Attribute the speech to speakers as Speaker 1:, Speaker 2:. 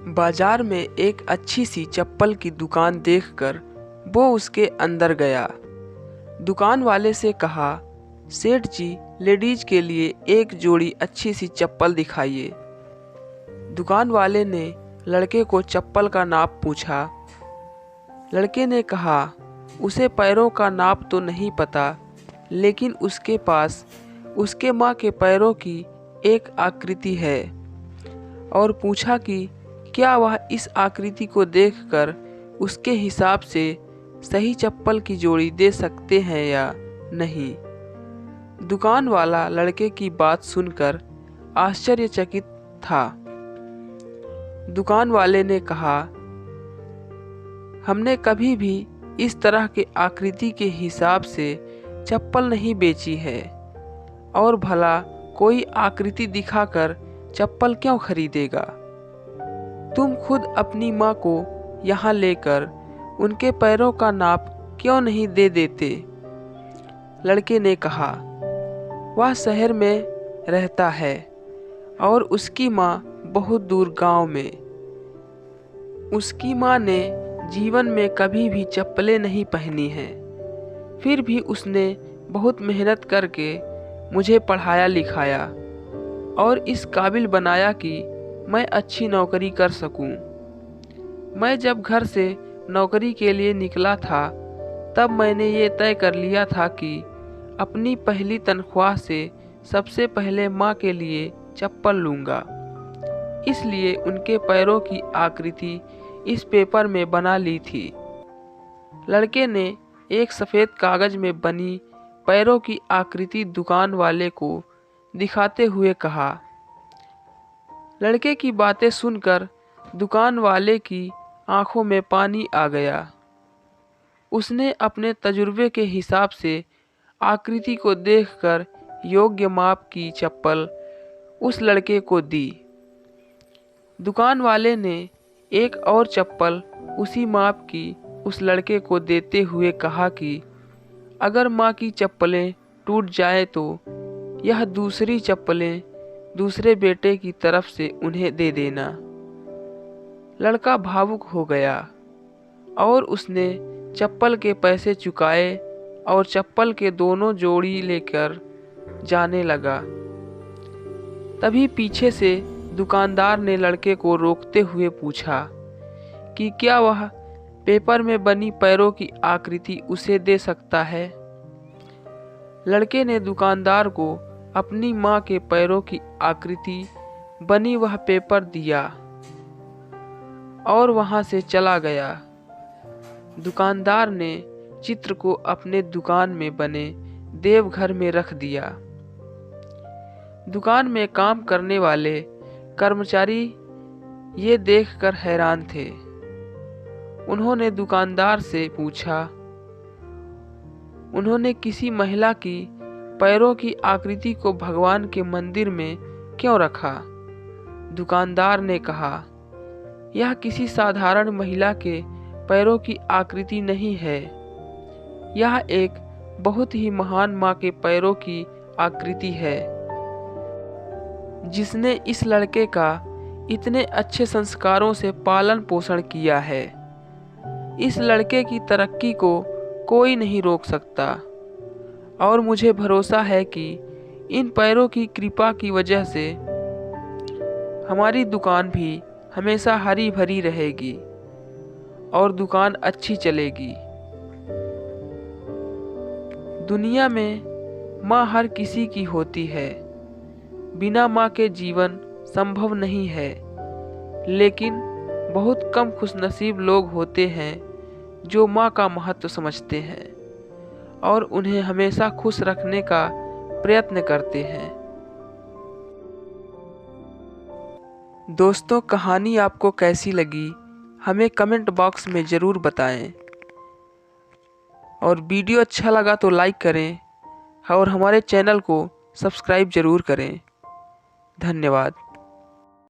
Speaker 1: बाजार में एक अच्छी सी चप्पल की दुकान देखकर वो उसके अंदर गया। दुकान वाले से कहा, सेठ जी, लेडीज के लिए एक जोड़ी अच्छी सी चप्पल दिखाइए। दुकान वाले ने लड़के को चप्पल का नाप पूछा। लड़के ने कहा, उसे पैरों का नाप तो नहीं पता, लेकिन उसके पास उसके माँ के पैरों की एक आकृति है, और पूछा कि क्या वह इस आकृति को देखकर उसके हिसाब से सही चप्पल की जोड़ी दे सकते हैं या नहीं। दुकान वाला लड़के की बात सुनकर आश्चर्यचकित था। दुकान वाले ने कहा, हमने कभी भी इस तरह के आकृति के हिसाब से चप्पल नहीं बेची है, और भला कोई आकृति दिखाकर चप्पल क्यों खरीदेगा। तुम खुद अपनी माँ को यहाँ लेकर उनके पैरों का नाप क्यों नहीं दे देते। लड़के ने कहा, वह शहर में रहता है और उसकी माँ बहुत दूर गांव में। उसकी माँ ने जीवन में कभी भी चप्पलें नहीं पहनी हैं, फिर भी उसने बहुत मेहनत करके मुझे पढ़ाया लिखाया और इस काबिल बनाया कि मैं अच्छी नौकरी कर सकूं। मैं जब घर से नौकरी के लिए निकला था, तब मैंने ये तय कर लिया था कि अपनी पहली तनख्वाह से सबसे पहले माँ के लिए चप्पल लूँगा। इसलिए उनके पैरों की आकृति इस पेपर में बना ली थी। लड़के ने एक सफ़ेद कागज में बनी पैरों की आकृति दुकान वाले को दिखाते हुए कहा। लड़के की बातें सुनकर दुकान वाले की आंखों में पानी आ गया। उसने अपने तजुर्बे के हिसाब से आकृति को देखकर योग्य माप की चप्पल उस लड़के को दी। दुकान वाले ने एक और चप्पल उसी माप की उस लड़के को देते हुए कहा कि अगर माँ की चप्पलें टूट जाए तो यह दूसरी चप्पलें दूसरे बेटे की तरफ से उन्हें दे देना। लड़का भावुक हो गया और उसने चप्पल के पैसे चुकाए और चप्पल के दोनों जोड़ी लेकर जाने लगा। तभी पीछे से दुकानदार ने लड़के को रोकते हुए पूछा कि क्या वह पेपर में बनी पैरों की आकृति उसे दे सकता है। लड़के ने दुकानदार को अपनी माँ के पैरों की आकृति बनी वह पेपर दिया और वहाँ से चला गया। दुकानदार ने चित्र को अपने दुकान में बने देवघर में रख दिया। दुकान में काम करने वाले कर्मचारी ये देखकर हैरान थे। उन्होंने दुकानदार से पूछा, उन्होंने किसी महिला की पैरों की आकृति को भगवान के मंदिर में क्यों रखा। दुकानदार ने कहा, यह किसी साधारण महिला के पैरों की आकृति नहीं है, यह एक बहुत ही महान माँ के पैरों की आकृति है, जिसने इस लड़के का इतने अच्छे संस्कारों से पालन पोषण किया है। इस लड़के की तरक्की को कोई नहीं रोक सकता, और मुझे भरोसा है कि इन पैरों की कृपा की वजह से हमारी दुकान भी हमेशा हरी भरी रहेगी और दुकान अच्छी चलेगी। दुनिया में माँ हर किसी की होती है, बिना माँ के जीवन संभव नहीं है, लेकिन बहुत कम खुशनसीब लोग होते हैं जो माँ का महत्व समझते हैं और उन्हें हमेशा खुश रखने का प्रयत्न करते हैं। दोस्तों, कहानी आपको कैसी लगी हमें कमेंट बॉक्स में ज़रूर बताएं, और वीडियो अच्छा लगा तो लाइक करें और हमारे चैनल को सब्सक्राइब ज़रूर करें। धन्यवाद।